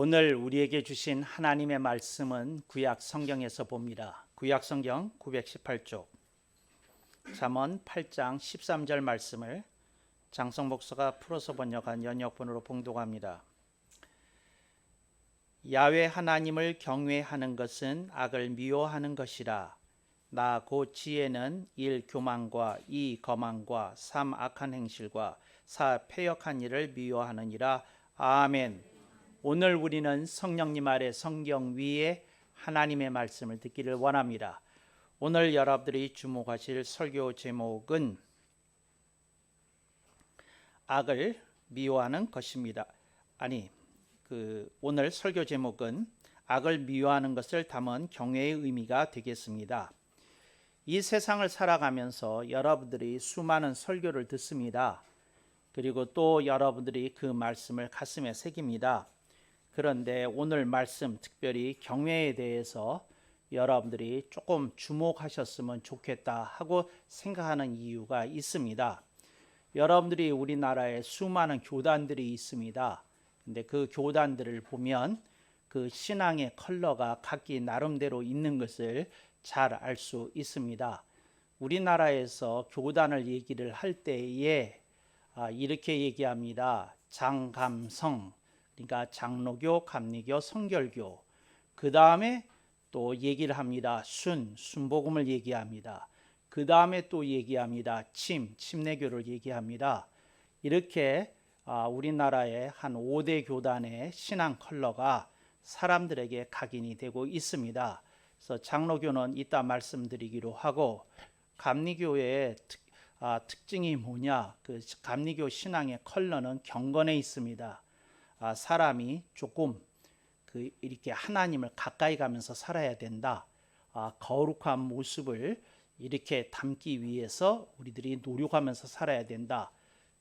오늘 우리에게 주신 하나님의 말씀은 구약 성경에서 봅니다. 구약 성경 918쪽 잠언 8장 13절 말씀을 장성 목사가 풀어서 번역한 연역본으로 봉독합니다. 야훼 하나님을 경외하는 것은 악을 미워하는 것이라. 나 곧 지혜는 1. 교만과 2. 거만과 3. 악한 행실과 4. 패역한 일을 미워하느니라. 아멘. 오늘 우리는 성령님 아래 성경 위에 하나님의 말씀을 듣기를 원합니다. 오늘 여러분들이 주목하실 설교 제목은 악을 미워하는 것입니다. 오늘 설교 제목은 악을 미워하는 것을 담은 경외의 의미가 되겠습니다. 이 세상을 살아가면서 여러분들이 수많은 설교를 듣습니다. 그리고 또 여러분들이 그 말씀을 가슴에 새깁니다. 그런데 오늘 말씀, 특별히 경외에 대해서 여러분들이 조금 주목하셨으면 좋겠다 하고 생각하는 이유가 있습니다. 여러분들이 우리나라에 수많은 교단들이 있습니다. 근데 그 교단들을 보면 그 신앙의 컬러가 각기 나름대로 있는 것을 잘 알 수 있습니다. 우리나라에서 교단을 얘기를 할 때에 이렇게 얘기합니다. 장감성, 그러니까 장로교, 감리교, 성결교. 그 다음에 또 얘기를 합니다. 순복음을 얘기합니다. 그 다음에 또 얘기합니다. 침례교를 얘기합니다. 이렇게 우리나라의 한 5대 교단의 신앙 컬러가 사람들에게 각인이 되고 있습니다. 그래서 장로교는 이따 말씀드리기로 하고, 감리교의 특징이 뭐냐? 그 감리교 신앙의 컬러는 경건에 있습니다. 사람이 조금 이렇게 하나님을 가까이 가면서 살아야 된다. 거룩한 모습을 이렇게 담기 위해서 우리들이 노력하면서 살아야 된다.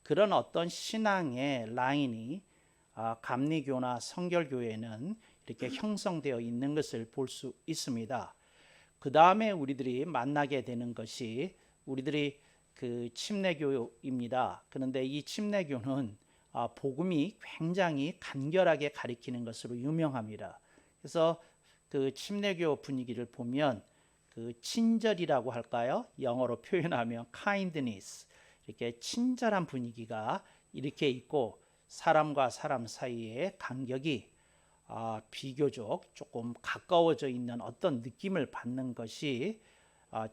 그런 어떤 신앙의 라인이 감리교나 성결교회는 이렇게 형성되어 있는 것을 볼 수 있습니다. 그 다음에 우리들이 만나게 되는 것이 우리들이 그 침례교입니다. 그런데 이 침례교는 복음이 굉장히 간결하게 가리키는 것으로 유명합니다. 그래서 그 침례교 분위기를 보면 그 친절이라고 할까요? 영어로 표현하면 kindness, 이렇게 친절한 분위기가 이렇게 있고, 사람과 사람 사이의 간격이 비교적 조금 가까워져 있는 어떤 느낌을 받는 것이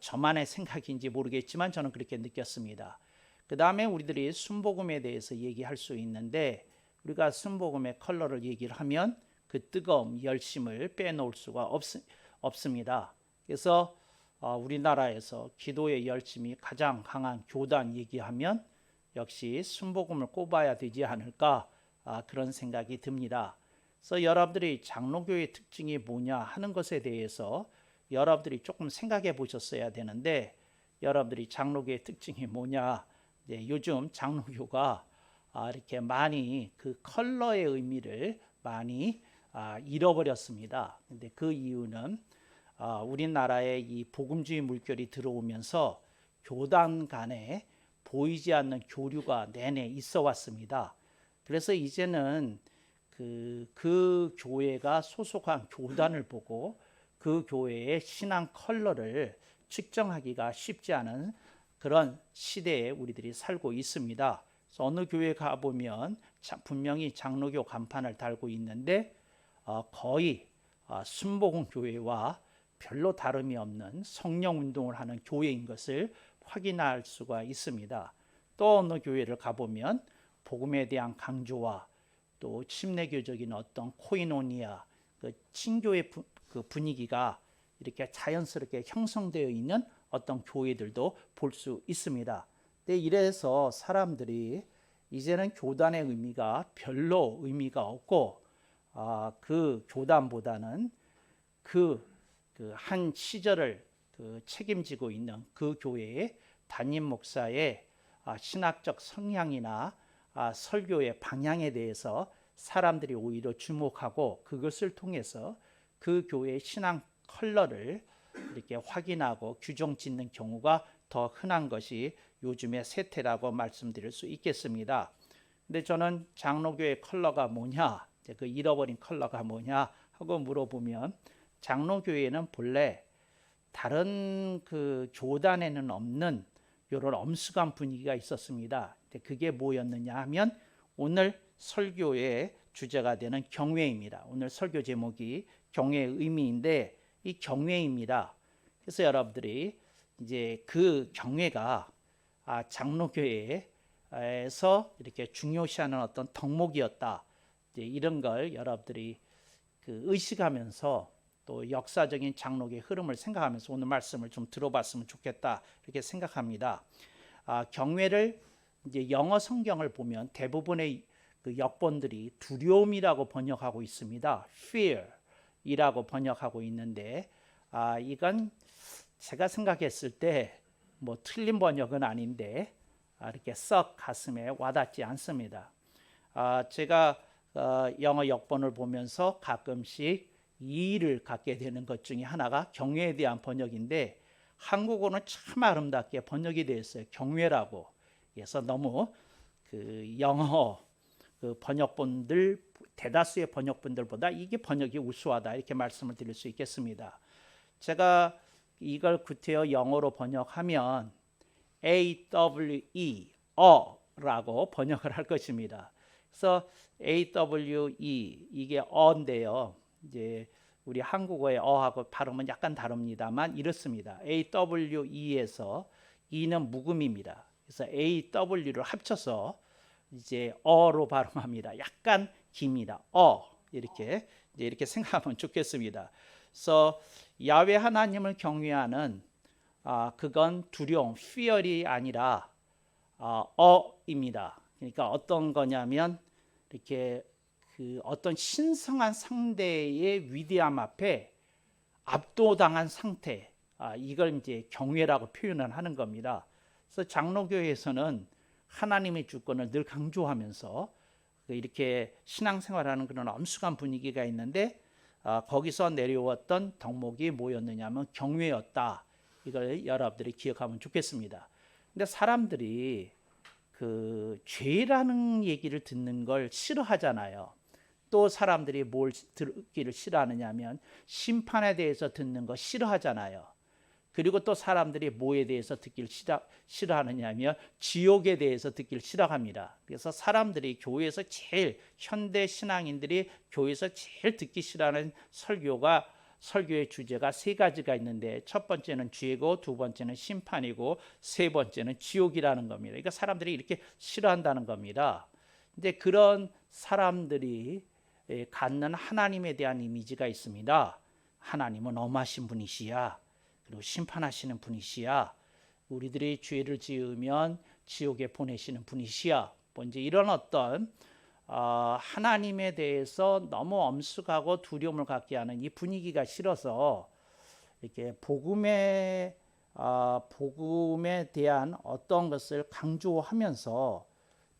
저만의 생각인지 모르겠지만 저는 그렇게 느꼈습니다. 그 다음에 우리들이 순복음에 대해서 얘기할 수 있는데, 우리가 순복음의 컬러를 얘기를 하면 그 뜨거움, 열심을 빼놓을 수가 없습니다. 그래서 우리나라에서 기도의 열심이 가장 강한 교단 얘기하면 역시 순복음을 꼽아야 되지 않을까, 그런 생각이 듭니다. 그래서 여러분들이 장로교의 특징이 뭐냐 하는 것에 대해서 여러분들이 조금 생각해 보셨어야 되는데, 여러분들이 장로교의 특징이 뭐냐, 요즘 장로교가 이렇게 많이 그 컬러의 의미를 많이 잃어버렸습니다. 근데 그 이유는 우리나라에 이 복음주의 물결이 들어오면서 교단 간에 보이지 않는 교류가 내내 있어 왔습니다. 그래서 이제는 그 교회가 소속한 교단을 보고 그 교회의 신앙 컬러를 측정하기가 쉽지 않은 그런 시대에 우리들이 살고 있습니다. 그래서 어느 교회 가보면 분명히 장로교 간판을 달고 있는데 거의 순복음 교회와 별로 다름이 없는 성령 운동을 하는 교회인 것을 확인할 수가 있습니다. 또 어느 교회를 가보면 복음에 대한 강조와 또 침례교적인 어떤 코이노니아, 그 친교의 그 분위기가 이렇게 자연스럽게 형성되어 있는 어떤 교회들도 볼 수 있습니다. 근데 이래서 사람들이 이제는 교단의 의미가 별로 의미가 없고, 그 교단보다는 그 한 시절을 책임지고 있는 그 교회의 담임 목사의 신학적 성향이나 설교의 방향에 대해서 사람들이 오히려 주목하고, 그것을 통해서 그 교회의 신앙 컬러를 이렇게 확인하고 규정 짓는 경우가 더 흔한 것이 요즘의 세태라고 말씀드릴 수 있겠습니다. 근데 저는 장로교의 컬러가 뭐냐, 이제 그 잃어버린 컬러가 뭐냐 하고 물어보면 장로교회는 본래 다른 그 교단에는 없는 이런 엄숙한 분위기가 있었습니다. 그게 뭐였느냐 하면 오늘 설교의 주제가 되는 경외입니다. 오늘 설교 제목이 경외의 의미인데 이 경외입니다. 그래서 여러분들이 이제 그 경외가 장로교회에서 이렇게 중요시하는 어떤 덕목이었다. 이제 이런 걸 여러분들이 그 의식하면서 또 역사적인 장로교의 흐름을 생각하면서 오늘 말씀을 좀 들어봤으면 좋겠다 이렇게 생각합니다. 경외를 이제 영어 성경을 보면 대부분의 그 역본들이 두려움이라고 번역하고 있습니다. fear이라고 번역하고 있는데 이건 제가 생각했을 때 뭐 틀린 번역은 아닌데 이렇게 썩 가슴에 와닿지 않습니다. 제가 영어 역본을 보면서 가끔씩 이의를 갖게 되는 것 중에 하나가 경외에 대한 번역인데 한국어는 참 아름답게 번역이 되어 있어요. 경외라고. 그래서 너무 그 영어 그 번역본들 대다수의 번역본들보다 이게 번역이 우수하다 이렇게 말씀을 드릴 수 있겠습니다. 제가 이걸 구태여 영어로 번역하면 AWE 라고 번역을 할 것입니다. 그래서 AWE 이게 어인데요. 이제 우리 한국어의 어하고 발음은 약간 다릅니다만 이렇습니다. AWE에서 E는 묵음입니다. 그래서 AW를 합쳐서 이제 어로 발음합니다. 약간 깁니다. 이렇게 생각하면 좋겠습니다. 그래서 야훼 하나님을 경외하는 그건 두려움, fear이 아니라 어입니다. 그러니까 어떤 거냐면 이렇게 그 어떤 신성한 상대의 위대함 앞에 압도당한 상태, 이걸 이제 경외라고 표현을 하는 겁니다. 그래서 장로교회에서는 하나님의 주권을 늘 강조하면서 이렇게 신앙생활하는 그런 엄숙한 분위기가 있는데 거기서 내려왔던 덕목이 뭐였느냐면 경외였다. 이걸 여러분들이 기억하면 좋겠습니다. 근데 사람들이 그 죄라는 얘기를 듣는 걸 싫어하잖아요. 또 사람들이 뭘 듣기를 싫어하느냐면 심판에 대해서 듣는 거 싫어하잖아요. 그리고 또 사람들이 뭐에 대해서 듣기를 싫어하느냐면 지옥에 대해서 듣기를 싫어합니다. 그래서 사람들이 교회에서 제일 현대 신앙인들이 교회에서 제일 듣기 싫어하는 설교의 주제가 세 가지가 있는데 첫 번째는 죄고 두 번째는 심판이고 세 번째는 지옥이라는 겁니다. 그러니까 사람들이 이렇게 싫어한다는 겁니다. 근데 그런 사람들이 갖는 하나님에 대한 이미지가 있습니다. 하나님은 엄하신 분이시야. 그리고 심판하시는 분이시야. 우리들이 죄를 지으면 지옥에 보내시는 분이시야. 뭔지 이런 어떤 하나님에 대해서 너무 엄숙하고 두려움을 갖게 하는 이 분위기가 싫어서 이렇게 복음에 대한 어떤 것을 강조하면서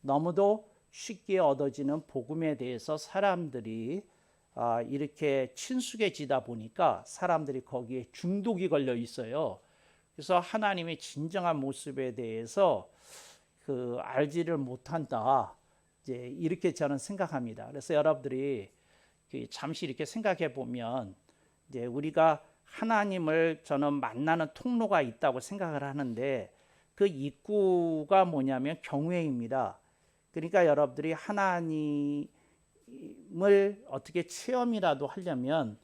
너무도 쉽게 얻어지는 복음에 대해서 사람들이 이렇게 친숙해지다 보니까 사람들이 거기에 중독이 걸려 있어요. 그래서 하나님의 진정한 모습에 대해서 알지를 못한다. 이제 이렇게 저는 생각합니다. 그래서 여러분들이 잠시 이렇게 생각해 보면 이제 우리가 하나님을 저는 만나는 통로가 있다고 생각을 하는데 그 입구가 뭐냐면 경외입니다. 그러니까 여러분들이 하나님을 어떻게 체험이라도 하려면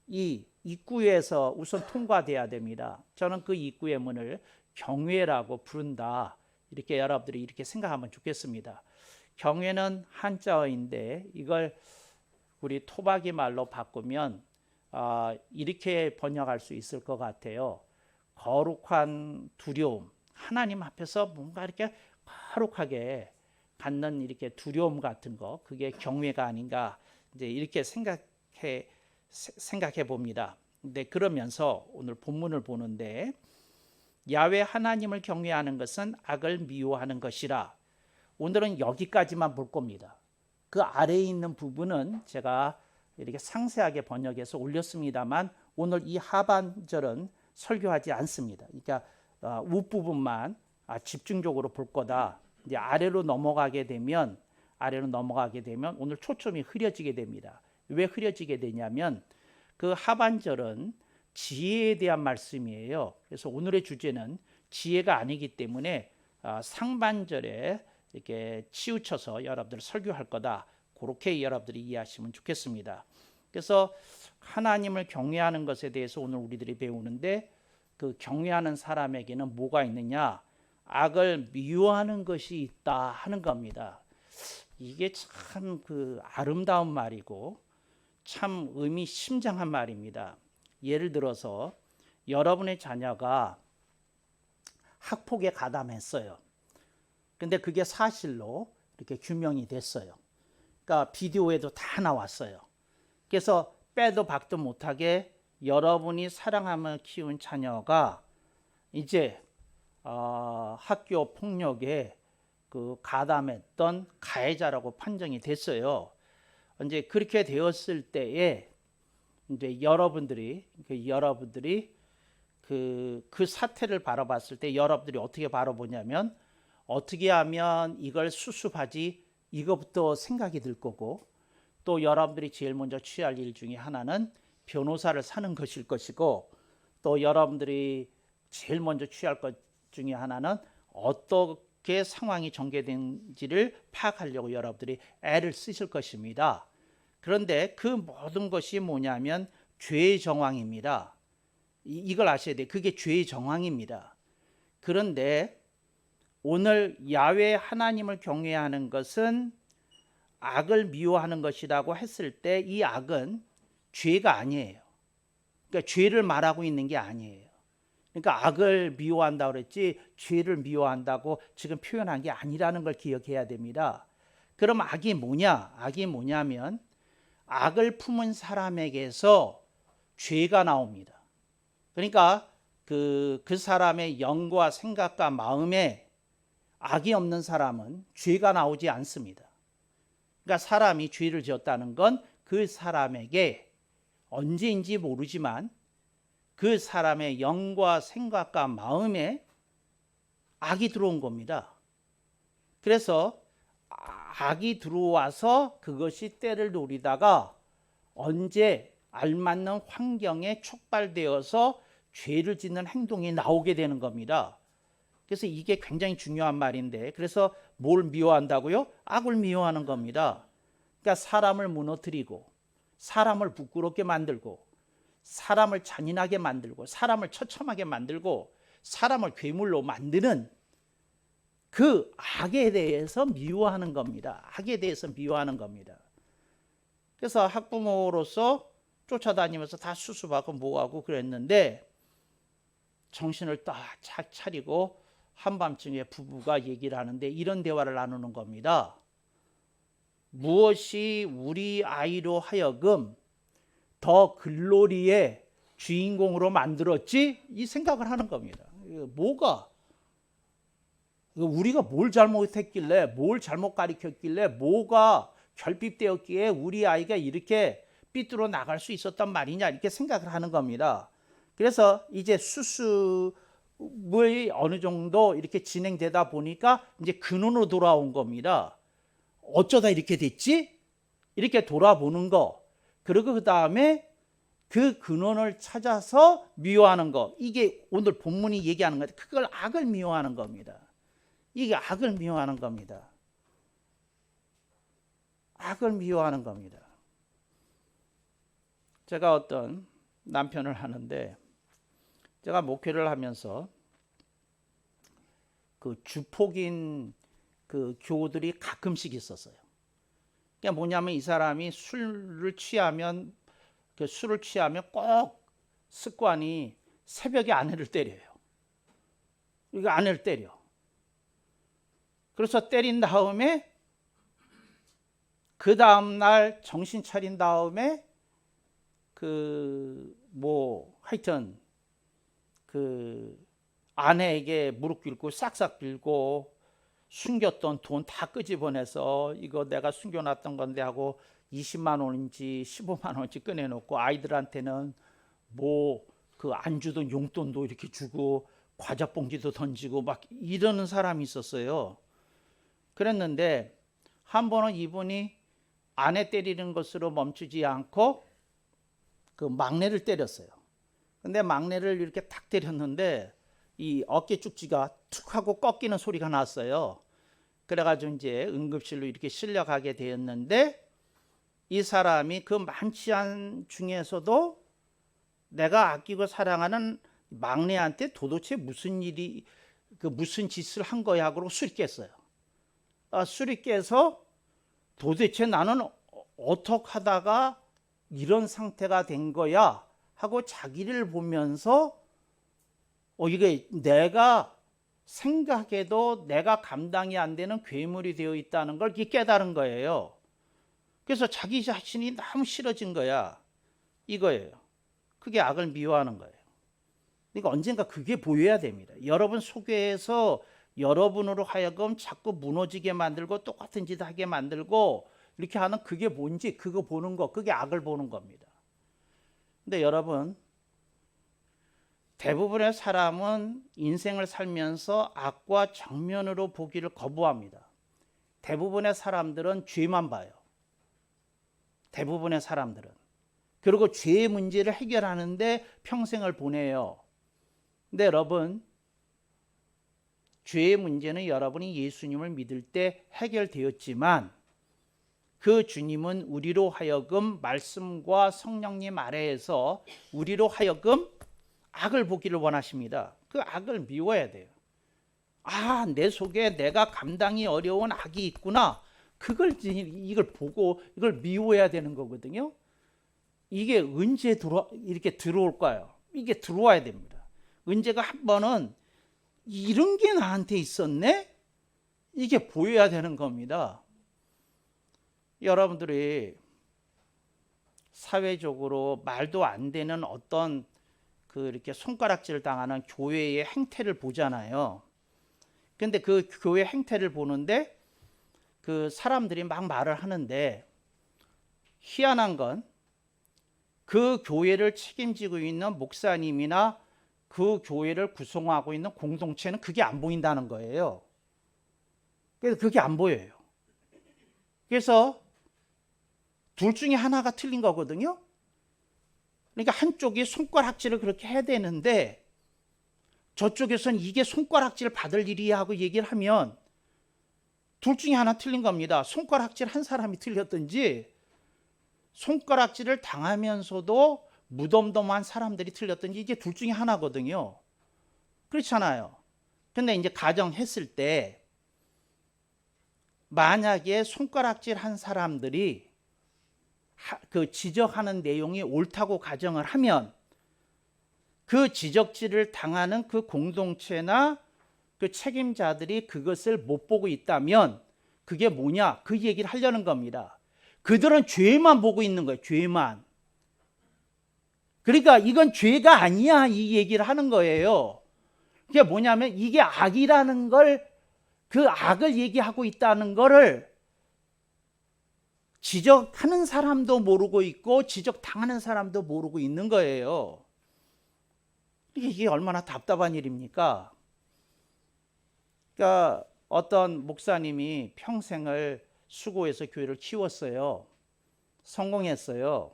이 입구에서 우선 통과돼야 됩니다. 저는 그 입구의 문을 경외라고 부른다. 이렇게 여러분들이 이렇게 생각하면 좋겠습니다. 경외는 한자어인데 이걸 우리 토박이 말로 바꾸면 이렇게 번역할 수 있을 것 같아요. 거룩한 두려움, 하나님 앞에서 뭔가 이렇게 거룩하게 갖는 이렇게 두려움 같은 거, 그게 경외가 아닌가 이제 이렇게 생각해 봅니다. 근데 그러면서 오늘 본문을 보는데 야훼 하나님을 경외하는 것은 악을 미워하는 것이라. 오늘은 여기까지만 볼 겁니다. 그 아래에 있는 부분은 제가 이렇게 상세하게 번역해서 올렸습니다만 오늘 이 하반절은 설교하지 않습니다. 그러니까 윗부분만 집중적으로 볼 거다. 이제 아래로 넘어가게 되면 아래로 넘어가게 되면 오늘 초점이 흐려지게 됩니다. 왜 흐려지게 되냐면 그 하반절은 지혜에 대한 말씀이에요. 그래서 오늘의 주제는 지혜가 아니기 때문에 상반절에 이렇게 치우쳐서 여러분들 설교할 거다. 그렇게 여러분들이 이해하시면 좋겠습니다. 그래서 하나님을 경외하는 것에 대해서 오늘 우리들이 배우는데 그 경외하는 사람에게는 뭐가 있느냐? 악을 미워하는 것이 있다 하는 겁니다. 이게 참 그 아름다운 말이고 참 의미심장한 말입니다. 예를 들어서 여러분의 자녀가 학폭에 가담했어요. 근데 그게 사실로 이렇게 규명이 됐어요. 그러니까 비디오에도 다 나왔어요. 그래서 빼도 박도 못하게 여러분이 사랑하며 키운 자녀가 이제 학교 폭력에 그 가담했던 가해자라고 판정이 됐어요. 이제 그렇게 되었을 때에 이제 여러분들이 그 사태를 바라봤을 때 여러분들이 어떻게 바라보냐면 어떻게 하면 이걸 수습하지 이거부터 생각이 들 거고 또 여러분들이 제일 먼저 취할 일 중에 하나는 변호사를 사는 것일 것이고 또 여러분들이 제일 먼저 취할 것 중에 하나는 어떻게 상황이 전개된지를 파악하려고 여러분들이 애를 쓰실 것입니다. 그런데 그 모든 것이 뭐냐면 죄의 정황입니다. 이걸 아셔야 돼요. 그게 죄의 정황입니다. 그런데 오늘 야훼 하나님을 경외하는 것은 악을 미워하는 것이라고 했을 때 이 악은 죄가 아니에요. 그러니까 죄를 말하고 있는 게 아니에요. 그러니까 악을 미워한다고 그랬지 죄를 미워한다고 지금 표현한 게 아니라는 걸 기억해야 됩니다. 그럼 악이 뭐냐? 악이 뭐냐면 악을 품은 사람에게서 죄가 나옵니다. 그러니까 그 사람의 영과 생각과 마음에 악이 없는 사람은 죄가 나오지 않습니다. 그러니까 사람이 죄를 지었다는 건 그 사람에게 언제인지 모르지만 그 사람의 영과 생각과 마음에 악이 들어온 겁니다. 그래서 악이 들어와서 그것이 때를 노리다가 언제 알맞는 환경에 촉발되어서 죄를 짓는 행동이 나오게 되는 겁니다. 그래서 이게 굉장히 중요한 말인데 그래서 뭘 미워한다고요? 악을 미워하는 겁니다. 그러니까 사람을 무너뜨리고 사람을 부끄럽게 만들고 사람을 잔인하게 만들고 사람을 처참하게 만들고 사람을 괴물로 만드는 그 악에 대해서 미워하는 겁니다. 악에 대해서 미워하는 겁니다. 그래서 학부모로서 쫓아다니면서 다 수습하고 뭐하고 그랬는데 정신을 딱 차리고 한밤중에 부부가 얘기를 하는데 이런 대화를 나누는 겁니다. 무엇이 우리 아이로 하여금 더 글로리의 주인공으로 만들었지? 이 생각을 하는 겁니다. 뭐가? 우리가 뭘 잘못했길래 뭘 잘못 가르쳤길래 뭐가 결핍되었기에 우리 아이가 이렇게 삐뚤어 나갈 수 있었단 말이냐 이렇게 생각을 하는 겁니다. 그래서 이제 수습이 어느 정도 이렇게 진행되다 보니까 이제 근원으로 돌아온 겁니다. 어쩌다 이렇게 됐지? 이렇게 돌아보는 거. 그리고 그 다음에 그 근원을 찾아서 미워하는 거. 이게 오늘 본문이 얘기하는 거예요. 그걸 악을 미워하는 겁니다. 이게 악을 미워하는 겁니다. 악을 미워하는 겁니다. 제가 어떤 남편을 하는데 제가 목회를 하면서 그 주폭인 그 교우들이 가끔씩 있었어요. 그게 뭐냐면 이 사람이 술을 취하면 꼭 습관이 새벽에 아내를 때려요. 이거 아내를 때려. 그래서 때린 다음에 그 다음 날 정신 차린 다음에 하여튼 아내에게 무릎 꿇고 싹싹 빌고 숨겼던 돈 다 끄집어내서 이거 내가 숨겨놨던 건데 하고 20만 원인지 15만 원인지 꺼내놓고 아이들한테는 그 안 주던 용돈도 이렇게 주고 과자 봉지도 던지고 막 이러는 사람이 있었어요. 그랬는데 한 번은 이분이 아내 때리는 것으로 멈추지 않고 그 막내를 때렸어요. 근데 막내를 이렇게 탁 때렸는데 이 어깨 쪽지가 툭 하고 꺾이는 소리가 났어요. 그래가지고 이제 응급실로 이렇게 실려가게 되었는데, 이 사람이 그 많지 않은 중에서도 내가 아끼고 사랑하는 막내한테 도대체 무슨 일이, 무슨 짓을 한 거야 그러고 술이 깼어요. 술이 깨서 도대체 나는 어떻게 하다가 이런 상태가 된 거야 하고 자기를 보면서 이게 내가 생각해도 내가 감당이 안 되는 괴물이 되어 있다는 걸 깨달은 거예요. 그래서 자기 자신이 너무 싫어진 거야. 이거예요. 그게 악을 미워하는 거예요. 그러니까 언젠가 그게 보여야 됩니다. 여러분 속에서 여러분으로 하여금 자꾸 무너지게 만들고 똑같은 짓 하게 만들고 이렇게 하는, 그게 뭔지 그거 보는 거, 그게 악을 보는 겁니다. 근데 여러분, 대부분의 사람은 인생을 살면서 악과 정면으로 보기를 거부합니다. 대부분의 사람들은 죄만 봐요. 대부분의 사람들은. 그리고 죄의 문제를 해결하는데 평생을 보내요. 근데 여러분, 죄의 문제는 여러분이 예수님을 믿을 때 해결되었지만, 그 주님은 우리로 하여금 말씀과 성령님 아래에서 우리로 하여금 악을 보기를 원하십니다. 그 악을 미워야 돼요. 내 속에 내가 감당이 어려운 악이 있구나. 이걸 보고 이걸 미워해야 되는 거거든요. 이게 언제 이렇게 들어올까요? 이게 들어와야 됩니다. 언제가 한 번은 이런 게 나한테 있었네? 이게 보여야 되는 겁니다. 여러분들이 사회적으로 말도 안 되는 어떤 이렇게 손가락질 당하는 교회의 행태를 보잖아요. 근데 그 교회 행태를 보는데 그 사람들이 막 말을 하는데, 희한한 건 그 교회를 책임지고 있는 목사님이나 그 교회를 구성하고 있는 공동체는 그게 안 보인다는 거예요. 그래서 그게 안 보여요. 그래서 둘 중에 하나가 틀린 거거든요. 그러니까 한쪽이 손가락질을 그렇게 해야 되는데 저쪽에서는 이게 손가락질 받을 일이야 하고 얘기를 하면 둘 중에 하나 틀린 겁니다. 손가락질 한 사람이 틀렸든지 손가락질을 당하면서도 무덤덤한 사람들이 틀렸든지, 이게 둘 중에 하나거든요. 그렇잖아요. 근데 이제 가정했을 때 만약에 손가락질 한 사람들이 그 지적하는 내용이 옳다고 가정을 하면, 그 지적질을 당하는 그 공동체나 그 책임자들이 그것을 못 보고 있다면 그게 뭐냐? 그 얘기를 하려는 겁니다. 그들은 죄만 보고 있는 거예요. 죄만. 그러니까 이건 죄가 아니야, 이 얘기를 하는 거예요. 그게 뭐냐면 이게 악이라는 걸, 그 악을 얘기하고 있다는 거를 지적하는 사람도 모르고 있고 지적당하는 사람도 모르고 있는 거예요. 이게 얼마나 답답한 일입니까? 그러니까 어떤 목사님이 평생을 수고해서 교회를 키웠어요. 성공했어요.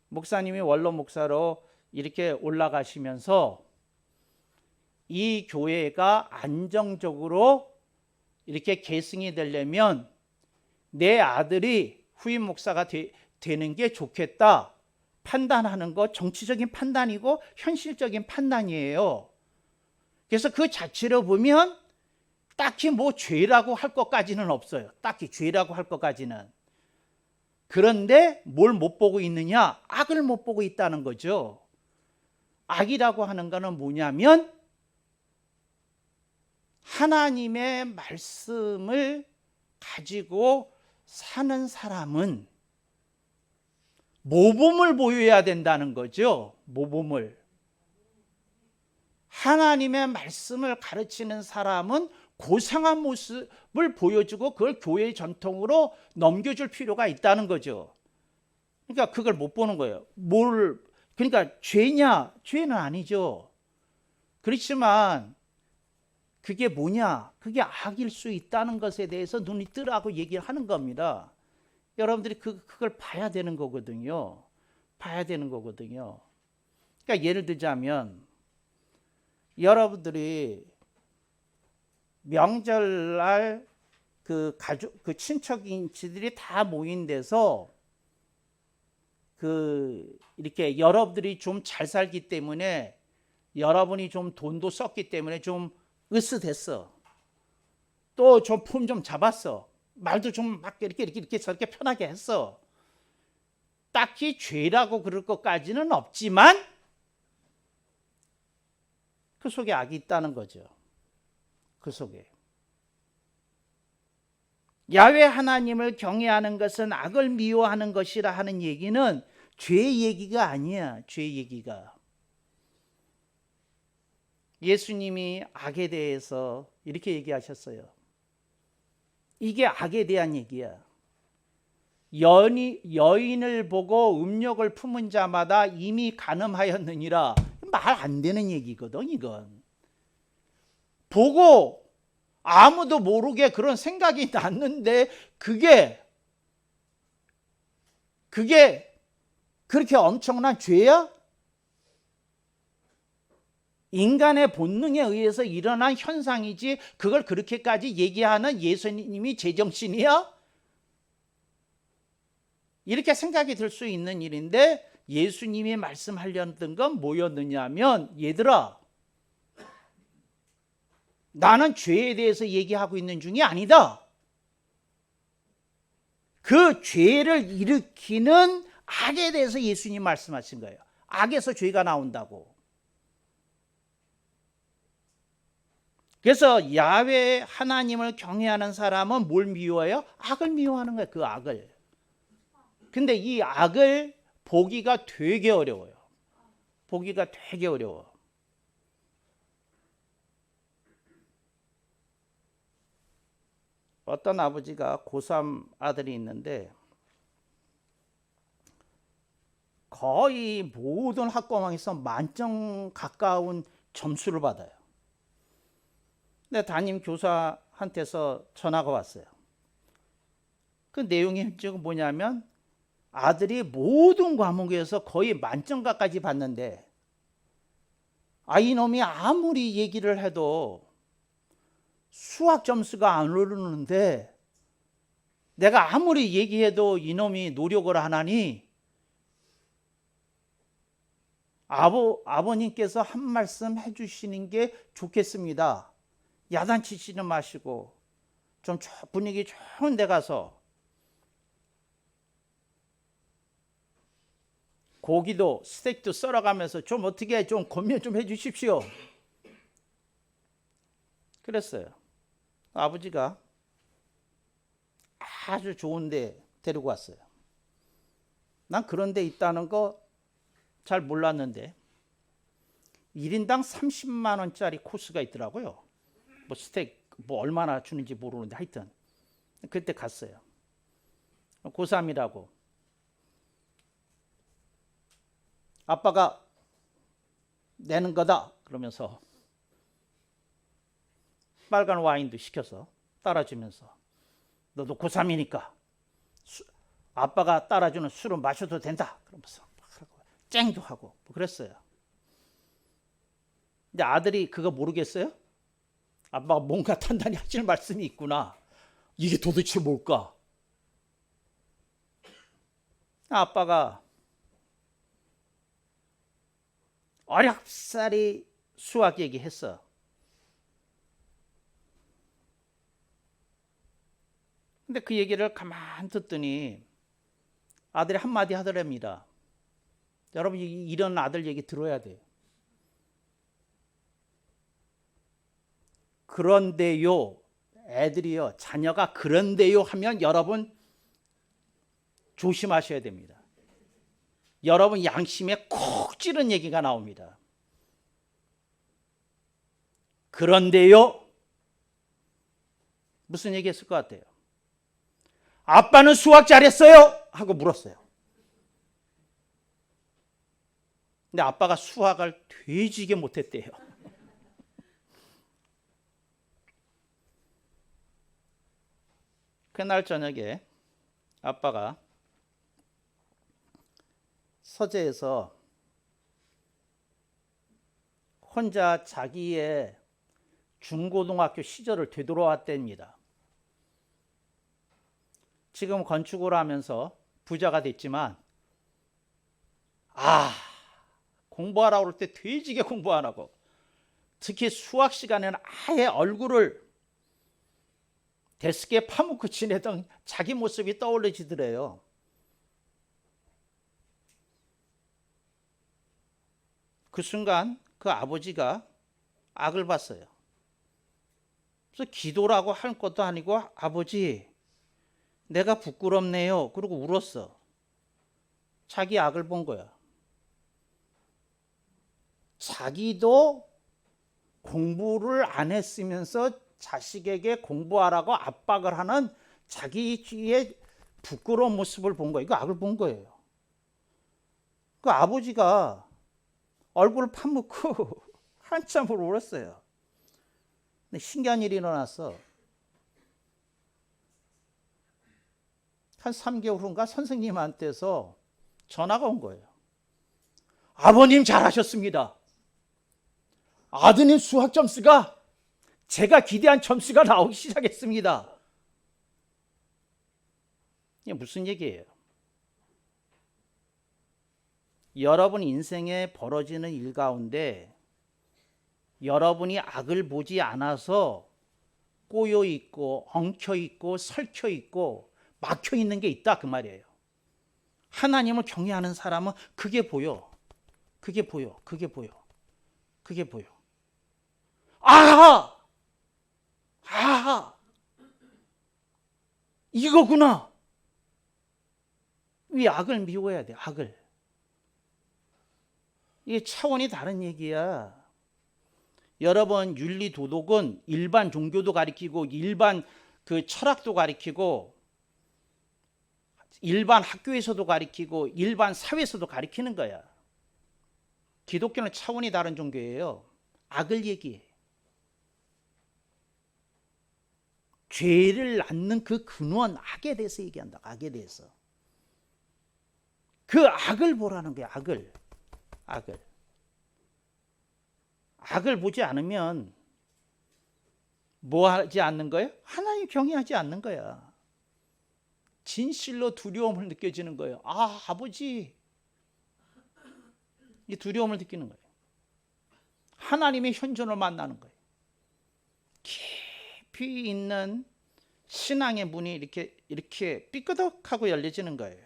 목사님이 원로 목사로 이렇게 올라가시면서 이 교회가 안정적으로 이렇게 계승이 되려면 내 아들이 후임 목사가 되는 게 좋겠다 판단하는 거, 정치적인 판단이고 현실적인 판단이에요. 그래서 그 자체로 보면 딱히 뭐 죄라고 할 것까지는 없어요. 딱히 죄라고 할 것까지는. 그런데 뭘 못 보고 있느냐? 악을 못 보고 있다는 거죠. 악이라고 하는 거는 뭐냐면 하나님의 말씀을 가지고 사는 사람은 모범을 보여야 된다는 거죠. 모범을. 하나님의 말씀을 가르치는 사람은 고상한 모습을 보여주고 그걸 교회의 전통으로 넘겨줄 필요가 있다는 거죠. 그러니까 그걸 못 보는 거예요. 그러니까 죄냐? 죄는 아니죠. 그렇지만 그게 뭐냐? 그게 악일 수 있다는 것에 대해서 눈이 뜨라고 얘기를 하는 겁니다. 여러분들이 그걸 봐야 되는 거거든요. 봐야 되는 거거든요. 그러니까 예를 들자면 여러분들이 명절날 그 가족, 그 친척인지들이 다 모인 데서 이렇게 여러분들이 좀 잘 살기 때문에 여러분이 좀 돈도 썼기 때문에 좀 으스댔어. 또 좀 품 좀 잡았어. 말도 좀 막 이렇게 저렇게 편하게 했어. 딱히 죄라고 그럴 것까지는 없지만 그 속에 악이 있다는 거죠. 그 속에. 야훼 하나님을 경외하는 것은 악을 미워하는 것이라 하는 얘기는 죄 얘기가 아니야. 죄 얘기가. 예수님이 악에 대해서 이렇게 얘기하셨어요. 이게 악에 대한 얘기야. 여인을 보고 음욕을 품은 자마다 이미 간음하였느니라. 말 안 되는 얘기거든 이건. 보고 아무도 모르게 그런 생각이 났는데 그게 그렇게 엄청난 죄야? 인간의 본능에 의해서 일어난 현상이지 그걸 그렇게까지 얘기하는 예수님이 제정신이야? 이렇게 생각이 들 수 있는 일인데 예수님이 말씀하려던 건 뭐였느냐면 얘들아 나는 죄에 대해서 얘기하고 있는 중이 아니다. 그 죄를 일으키는 악에 대해서 예수님 말씀하신 거예요. 악에서 죄가 나온다고. 그래서 야훼 하나님을 경외하는 사람은 뭘 미워해요? 악을 미워하는 거예요. 그 악을. 근데 이 악을 보기가 되게 어려워요. 보기가 되게 어려워. 어떤 아버지가 고3 아들이 있는데 거의 모든 학과망에서 만점 가까운 점수를 받아요. 근데 담임 교사한테서 전화가 왔어요. 그 내용이 지금 뭐냐면 아들이 모든 과목에서 거의 만점가까지 받는데 이놈이 아무리 얘기를 해도 수학 점수가 안 오르는데 내가 아무리 얘기해도 이놈이 노력을 안 하니 아버님께서 한 말씀 해주시는 게 좋겠습니다. 야단치지는 마시고 좀 분위기 좋은 데 가서 고기도 스테이크도 썰어가면서 좀 어떻게 좀 권면 좀 해주십시오. 그랬어요. 아버지가 아주 좋은 데 데리고 왔어요. 난 그런 데 있다는 거 잘 몰랐는데 1인당 30만 원짜리 코스가 있더라고요. 뭐 스테이크 뭐 얼마나 주는지 모르는데 하여튼 그때 갔어요. 고3이라고. 아빠가 내는 거다 그러면서 빨간 와인도 시켜서 따라주면서 너도 고3이니까 아빠가 따라주는 술은 마셔도 된다 그러면서 쨍도 하고 뭐 그랬어요. 근데 아들이 그거 모르겠어요? 아빠가 뭔가 단단히 하시는 말씀이 있구나. 이게 도대체 뭘까? 아빠가 어렵사리 수학 얘기했어. 근데 그 얘기를 가만 듣더니 아들이 한마디 하더랍니다. 여러분 이런 아들 얘기 들어야 돼요. 그런데요, 애들이요, 자녀가 그런데요 하면 여러분 조심하셔야 됩니다. 여러분 양심에 콕 찌른 얘기가 나옵니다. 그런데요, 무슨 얘기 했을 것 같아요? 아빠는 수학 잘했어요? 하고 물었어요. 근데 아빠가 수학을 되지게 못했대요. 그날 저녁에 아빠가 서재에서 혼자 자기의 중고등학교 시절을 되돌아왔답니다. 지금 건축을 하면서 부자가 됐지만 공부하라고 그럴 때 돼지게 공부 안 하고 특히 수학 시간에는 아예 얼굴을 데스크에 파묻고 지내던 자기 모습이 떠올려지더래요. 그 순간 그 아버지가 악을 봤어요. 그래서 기도라고 할 것도 아니고 아버지 내가 부끄럽네요. 그러고 울었어. 자기 악을 본 거야. 자기도 공부를 안 했으면서 자식에게 공부하라고 압박을 하는 자기의 부끄러운 모습을 본 거예요. 그 악을 본 거예요. 그 아버지가 얼굴을 파묻고 한참을 울었어요. 근데 신기한 일이 일어났어. 한 3개월 후인가 선생님한테서 전화가 온 거예요. 아버님 잘하셨습니다. 아드님 수학 점수가 제가 기대한 점수가 나오기 시작했습니다. 이게 무슨 얘기예요? 여러분 인생에 벌어지는 일 가운데 여러분이 악을 보지 않아서 꼬여 있고 엉켜 있고 설켜 있고 막혀 있는 게 있다 그 말이에요. 하나님을 경외하는 사람은 그게 보여. 그게 보여. 그게 보여. 그게 보여. 아하! 이거구나. 이 악을 미워해야 돼. 악을. 이게 차원이 다른 얘기야. 여러분 윤리 도덕은 일반 종교도 가리키고 일반 그 철학도 가리키고 일반 학교에서도 가리키고 일반 사회에서도 가리키는 거야. 기독교는 차원이 다른 종교예요. 악을 얘기해. 죄를 낳는 그 근원 악에 대해서 얘기한다. 악에 대해서. 그 악을 보라는 거야. 악을. 악을 보지 않으면 뭐 하지 않는 거예요? 하나님 경외하지 않는 거야. 진실로 두려움을 느껴지는 거예요. 아버지. 이 두려움을 느끼는 거예요. 하나님의 현존을 만나는 거예요. 깊이 있는 신앙의 문이 이렇게 삐끄덕하고 열려지는 거예요.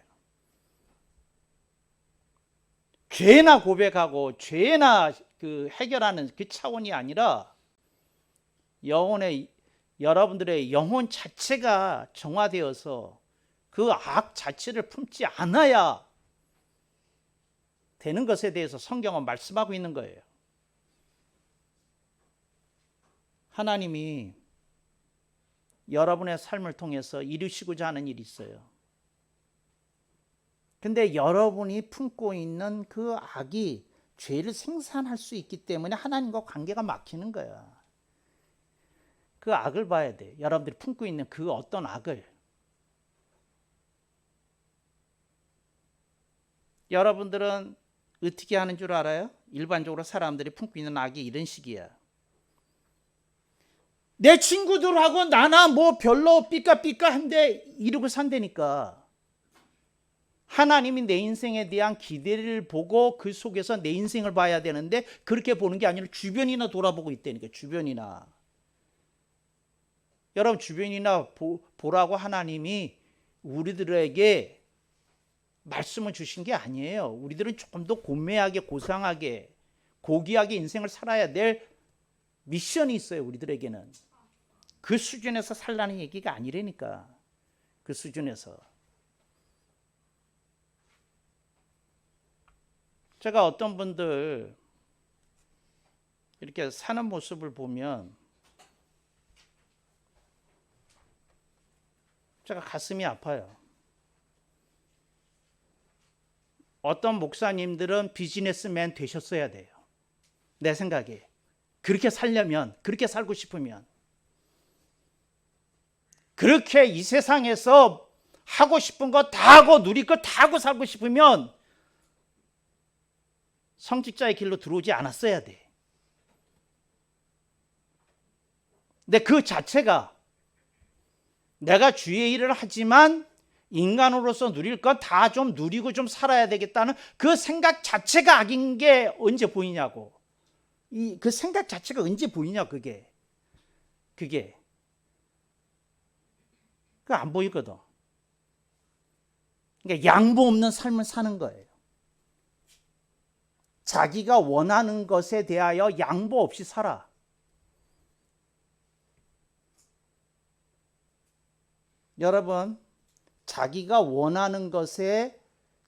죄나 고백하고 죄나 그 해결하는 그 차원이 아니라 여러분들의 영혼 자체가 정화되어서 그 악 자체를 품지 않아야 되는 것에 대해서 성경은 말씀하고 있는 거예요. 하나님이 여러분의 삶을 통해서 이루시고자 하는 일이 있어요. 근데 여러분이 품고 있는 그 악이 죄를 생산할 수 있기 때문에 하나님과 관계가 막히는 거야. 그 악을 봐야 돼. 여러분들이 품고 있는 그 어떤 악을. 여러분들은 어떻게 하는 줄 알아요? 일반적으로 사람들이 품고 있는 악이 이런 식이야. 내 친구들하고 나나 뭐 별로 삐까삐까한데 이러고 산다니까. 하나님이 내 인생에 대한 기대를 보고 그 속에서 내 인생을 봐야 되는데 그렇게 보는 게 아니라 주변이나 돌아보고 있다니까. 주변이나. 여러분 주변이나 보라고 하나님이 우리들에게 말씀을 주신 게 아니에요. 우리들은 조금 더 고매하게 고상하게 고귀하게 인생을 살아야 될 미션이 있어요. 우리들에게는. 그 수준에서 살라는 얘기가 아니라니까. 그 수준에서. 제가 어떤 분들 이렇게 사는 모습을 보면 제가 가슴이 아파요. 어떤 목사님들은 비즈니스맨 되셨어야 돼요. 내 생각에. 그렇게 살려면, 그렇게 살고 싶으면. 그렇게 이 세상에서 하고 싶은 거 다 하고 누릴 거 다 하고 살고 싶으면 성직자의 길로 들어오지 않았어야 돼. 근데 그 자체가 내가 주의 일을 하지만 인간으로서 누릴 건 다 좀 누리고 좀 살아야 되겠다는 그 생각 자체가 악인 게 언제 보이냐고. 그 생각 자체가 언제 보이냐 그게 안 보이거든. 그러니까 양보 없는 삶을 사는 거예요. 자기가 원하는 것에 대하여 양보 없이 살아. 여러분, 자기가 원하는 것에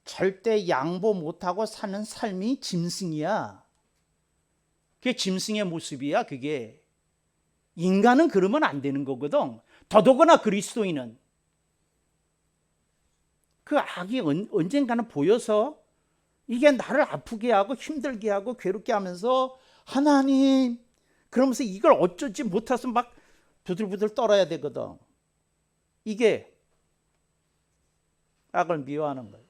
절대 양보 못하고 사는 삶이 짐승이야. 그게 짐승의 모습이야. 그게 인간은 그러면 안 되는 거거든. 더더구나 그리스도인은 그 악이 언젠가는 보여서 이게 나를 아프게 하고 힘들게 하고 괴롭게 하면서 하나님 그러면서 이걸 어쩌지 못해서 막 부들부들 떨어야 되거든. 이게 악을 미워하는 거예요.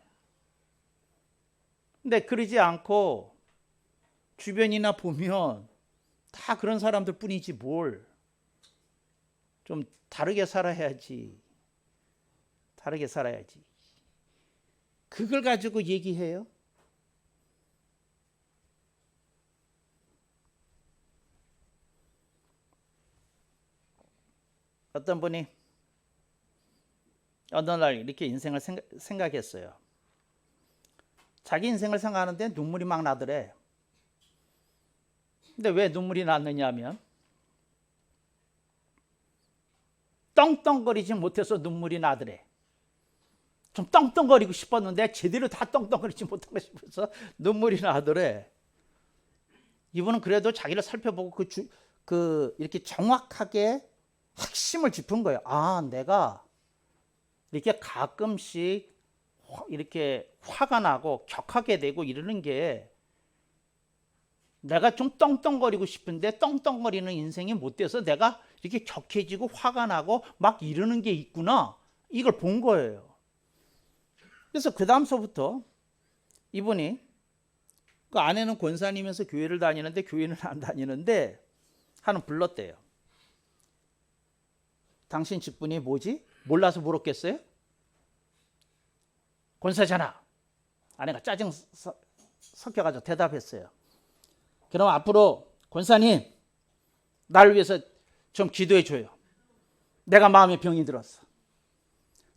근데 그러지 않고 주변이나 보면 다 그런 사람들 뿐이지 뭘. 좀 다르게 살아야지. 다르게 살아야지. 그걸 가지고 얘기해요. 어떤 분이 어느 날 이렇게 인생을 생각했어요. 자기 인생을 생각하는데 눈물이 막 나더래. 근데 왜 눈물이 났느냐 하면 떵떵거리지 못해서 눈물이 나더래. 좀 떵떵거리고 싶었는데 제대로 다 떵떵거리지 못하고 싶어서 눈물이 나더래. 이분은 그래도 자기를 살펴보고 이렇게 정확하게 핵심을 짚은 거예요. 아, 내가 이렇게 가끔씩 이렇게 화가 나고 격하게 되고 이러는 게 내가 좀 떵떵거리고 싶은데 떵떵거리는 인생이 못 돼서 내가 이렇게 격해지고 화가 나고 막 이러는 게 있구나. 이걸 본 거예요. 그래서 그 다음서부터 이분이 그 아내는 권사님이면서 교회를 다니는데 교회는 안 다니는데 하는 불렀대요. 당신 직분이 뭐지? 몰라서 물었겠어요? 권사잖아. 아내가 짜증 섞여가지고 대답했어요. 그럼 앞으로 권사님 나를 위해서 좀 기도해 줘요. 내가 마음에 병이 들었어.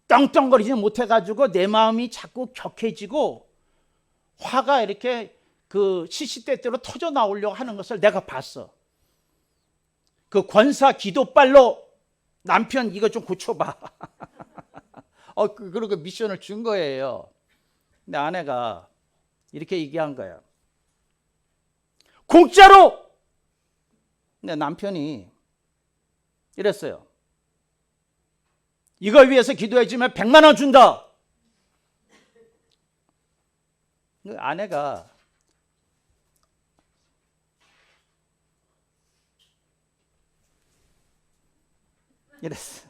떵떵거리지 못해가지고 내 마음이 자꾸 격해지고 화가 이렇게 그 시시때때로 터져 나오려고 하는 것을 내가 봤어. 그 권사 기도빨로 남편 이거 좀 고쳐봐. 그리고 미션을 준 거예요. 근데 아내가 이렇게 얘기한 거예요. 공짜로! 근데 남편이 이랬어요. 이걸 위해서 기도해주면 100만 원 준다. 아내가 이랬어.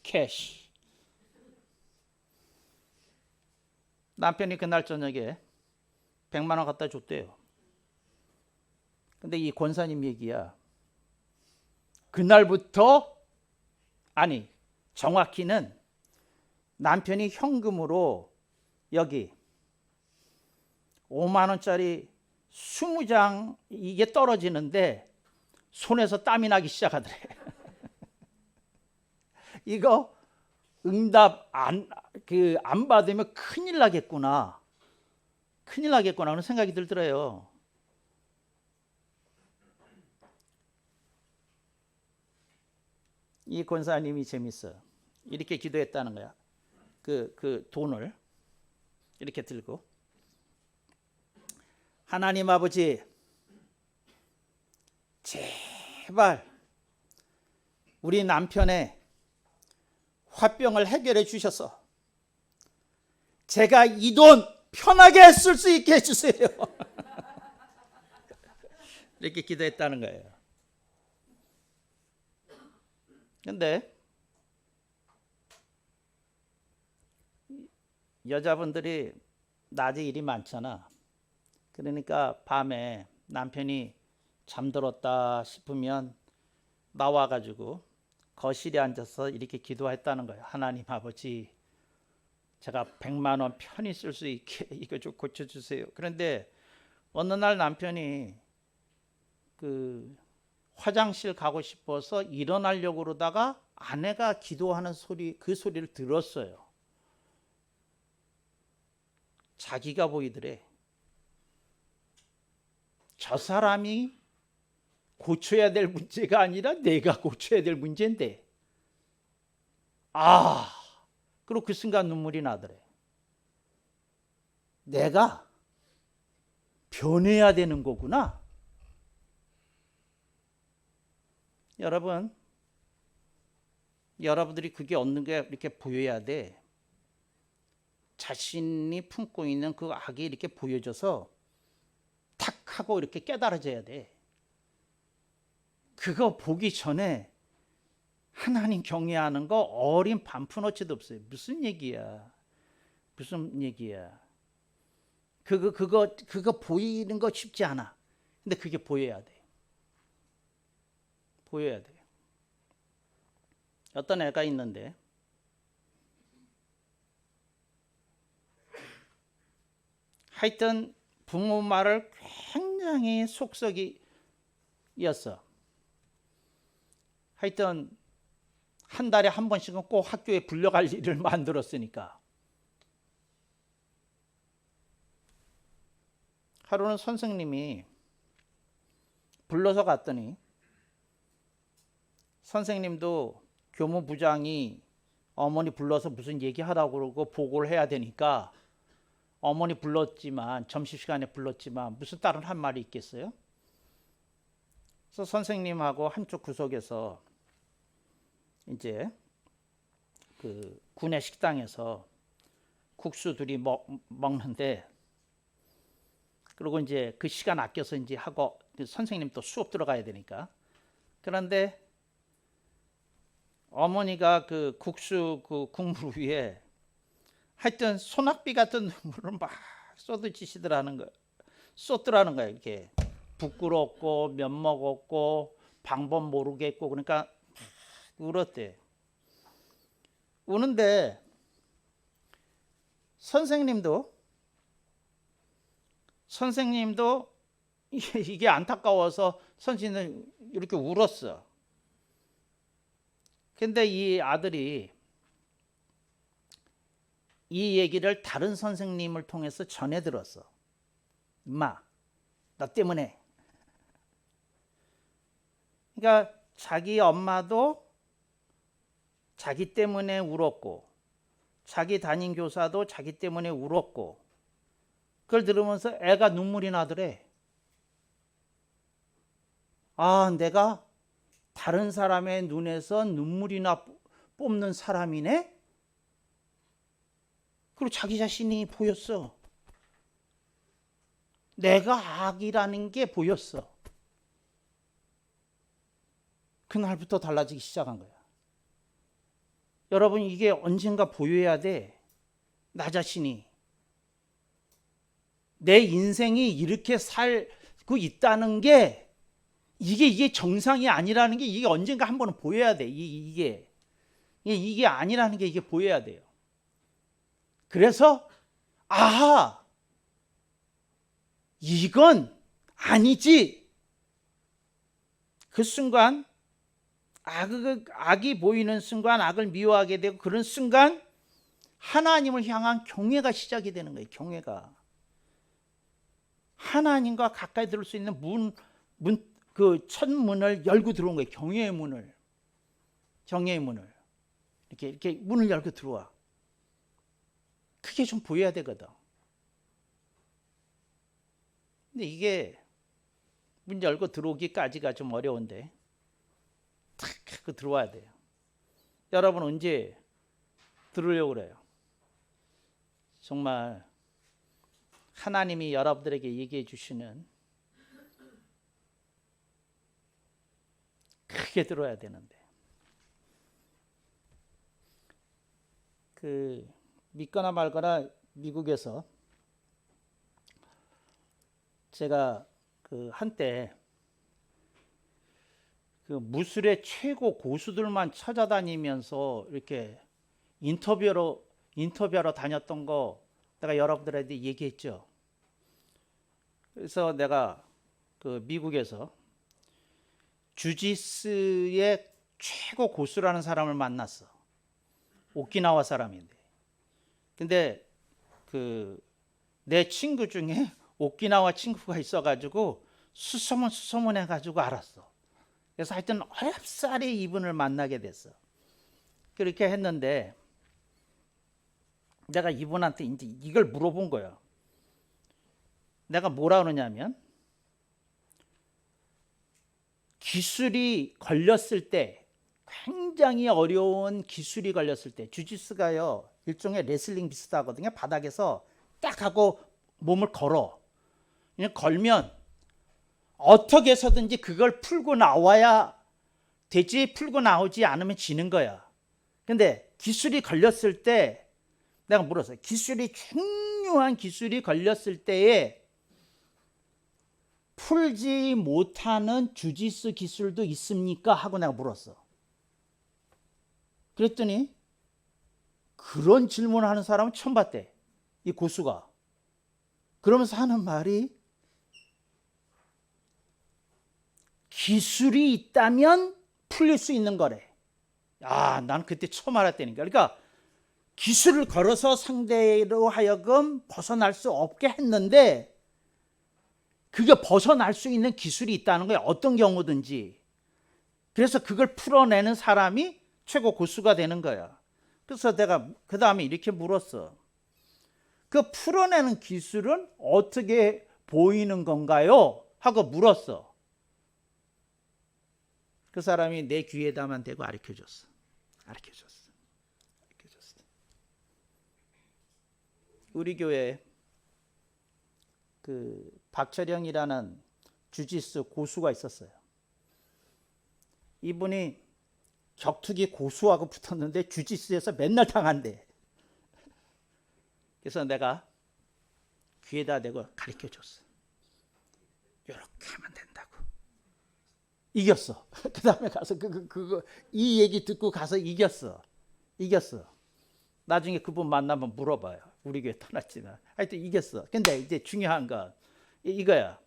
캐시. 남편이 그날 저녁에 100만 원 갖다 줬대요. 근데 이 권사님 얘기야. 그날부터 아니 정확히는 남편이 현금으로 여기 5만 원짜리 20장 이게 떨어지는데 손에서 땀이 나기 시작하더래. 이거 응답 안 받으면 큰일 나겠구나. 큰일 나겠구나 하는 생각이 들더래요. 이 권사님이 재밌어요. 이렇게 기도했다는 거야. 그 돈을 이렇게 들고 하나님 아버지 제발 우리 남편의 화병을 해결해 주셔서 제가 이 돈 편하게 쓸 수 있게 해주세요. 이렇게 기도했다는 거예요. 근데 여자분들이 낮에 일이 많잖아. 그러니까 밤에 남편이 잠들었다 싶으면 나와가지고 거실에 앉아서 이렇게 기도했다는 거예요. 하나님 아버지, 제가 100만 원 편히 쓸 수 있게 이거 좀 고쳐주세요. 그런데 어느 날 남편이 그 화장실 가고 싶어서 일어나려고 그러다가 아내가 기도하는 소리, 그 소리를 들었어요. 자기가 보이더래. 저 사람이 고쳐야 될 문제가 아니라 내가 고쳐야 될 문제인데. 그리고 그 순간 눈물이 나더래. 내가 변해야 되는 거구나. 여러분들이 그게 얻는 게 이렇게 보여야 돼. 자신이 품고 있는 그 악이 이렇게 보여져서 탁 하고 이렇게 깨달아져야 돼. 그거 보기 전에 하나님 경외하는 거 어린 반푼어치도 없어요. 무슨 얘기야? 그거 보이는 거 쉽지 않아. 근데 그게 보여야 돼. 어떤 애가 있는데 하여튼 부모 말을 굉장히 속썩이었어. 하여튼 한 달에 한 번씩은 꼭 학교에 불려갈 일을 만들었으니까. 하루는 선생님이 불러서 갔더니 선생님도 교무부장이 어머니 불러서 무슨 얘기하라고 그러고 보고를 해야 되니까 어머니 불렀지만, 점심시간에 불렀지만 무슨 다른 할 말이 있겠어요? 그래서 선생님하고 한쪽 구석에서 이제 그 구내 식당에서 국수 둘이 먹는데, 그리고 이제 그 시간 아껴서 이제 하고 선생님 또 수업 들어가야 되니까. 그런데 어머니가 그 국수 그 국물 위에 하여튼 소낙비 같은 눈물을 막 쏟더라는 거야. 이렇게 부끄럽고 면목 없고 방법 모르겠고. 그러니까 울었대. 우는데 선생님도 이게 안타까워서 선생님은 이렇게 울었어. 근데 이 아들이 이 얘기를 다른 선생님을 통해서 전해 들었어. 엄마, 너 때문에. 그러니까 자기 엄마도 자기 때문에 울었고, 자기 담임 교사도 자기 때문에 울었고, 그걸 들으면서 애가 눈물이 나더래. 내가 다른 사람의 눈에서 눈물이나 뽑는 사람이네? 그리고 자기 자신이 보였어. 내가 악이라는 게 보였어. 그날부터 달라지기 시작한 거야. 여러분, 이게 언젠가 보여야 돼. 나 자신이. 내 인생이 이렇게 살고 있다는 게 이게 정상이 아니라는 게 이게 언젠가 한 번은 보여야 돼. 이게 아니라는 게 이게 보여야 돼요. 그래서 이건 아니지. 그 순간 악이 보이는 순간 악을 미워하게 되고, 그런 순간 하나님을 향한 경외가 시작이 되는 거예요. 경외가. 하나님과 가까이 들을 수 있는 그 첫 문을 열고 들어온 거예요. 경외의 문을. 이렇게 문을 열고 들어와. 그게 좀 보여야 되거든. 근데 이게 문 열고 들어오기까지가 좀 어려운데 탁 하고 들어와야 돼요. 여러분 언제 들으려고 그래요? 정말 하나님이 여러분들에게 얘기해 주시는, 크게 들어야 되는데. 믿거나 말거나 미국에서 제가 한때 무술의 최고 고수들만 찾아다니면서 이렇게 인터뷰하러 다녔던 거 내가 여러분들한테 얘기했죠. 그래서 내가 미국에서 주짓수의 최고 고수라는 사람을 만났어. 오키나와 사람인데. 근데 내 친구 중에 오키나와 친구가 있어가지고 수소문해가지고 알았어. 그래서 하여튼 어렵사리 이분을 만나게 됐어. 그렇게 했는데 내가 이분한테 이제 이걸 물어본 거야. 내가 뭐라 그러냐면 기술이 걸렸을 때, 굉장히 어려운 기술이 걸렸을 때, 주짓수가요 일종의 레슬링 비슷하거든요. 바닥에서 딱 하고 몸을 걸어. 그냥 걸면 어떻게 해서든지 그걸 풀고 나와야 되지, 풀고 나오지 않으면 지는 거야. 근데 기술이 걸렸을 때 내가 물었어요. 중요한 기술이 걸렸을 때에 풀지 못하는 주짓수 기술도 있습니까? 하고 내가 물었어. 그랬더니 그런 질문을 하는 사람은 처음 봤대. 이 고수가. 그러면서 하는 말이 기술이 있다면 풀릴 수 있는 거래. 난 그때 처음 알았다니까. 그러니까 기술을 걸어서 상대로 하여금 벗어날 수 없게 했는데 그게 벗어날 수 있는 기술이 있다는 거야. 어떤 경우든지. 그래서 그걸 풀어내는 사람이 최고 고수가 되는 거야. 그래서 내가 그 다음에 이렇게 물었어. 그 풀어내는 기술은 어떻게 보이는 건가요? 하고 물었어. 그 사람이 내 귀에다만 대고 가르쳐줬어. 우리 교회에 박철영이라는 주짓수 고수가 있었어요. 이분이 격투기 고수하고 붙었는데 주짓수에서 맨날 당한대. 그래서 내가 귀에다 대고 가르쳐줬어. 이렇게 하면 된다고. 이겼어. 그 다음에 가서 이 얘기 듣고 가서 이겼어. 나중에 그분 만나면 물어봐요. 우리 교회 떠났지만. 하여튼 이겼어. 근데 이제 중요한 건 이거야.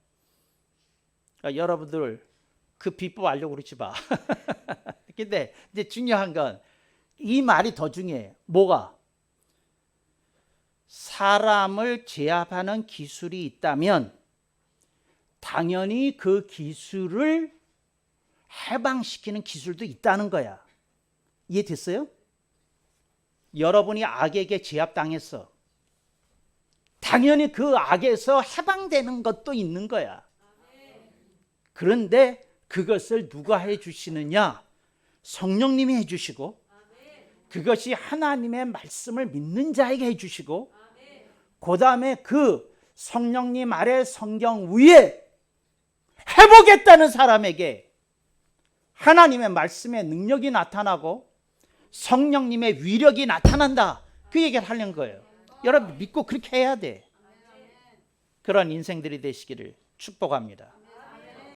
그러니까 여러분들 그 비법 알려고 그러지 마. 근데 이제 중요한 건 이 말이 더 중요해. 뭐가? 사람을 제압하는 기술이 있다면 당연히 그 기술을 해방시키는 기술도 있다는 거야. 이해됐어요? 여러분이 악에게 제압당했어. 당연히 그 악에서 해방되는 것도 있는 거야. 그런데 그것을 누가 해주시느냐? 성령님이 해주시고, 그것이 하나님의 말씀을 믿는 자에게 해주시고, 그 다음에 그 성령님 아래 성경 위에 해보겠다는 사람에게 하나님의 말씀의 능력이 나타나고 성령님의 위력이 나타난다. 그 얘기를 하려는 거예요. 여러분 믿고 그렇게 해야 돼. 그런 인생들이 되시기를 축복합니다.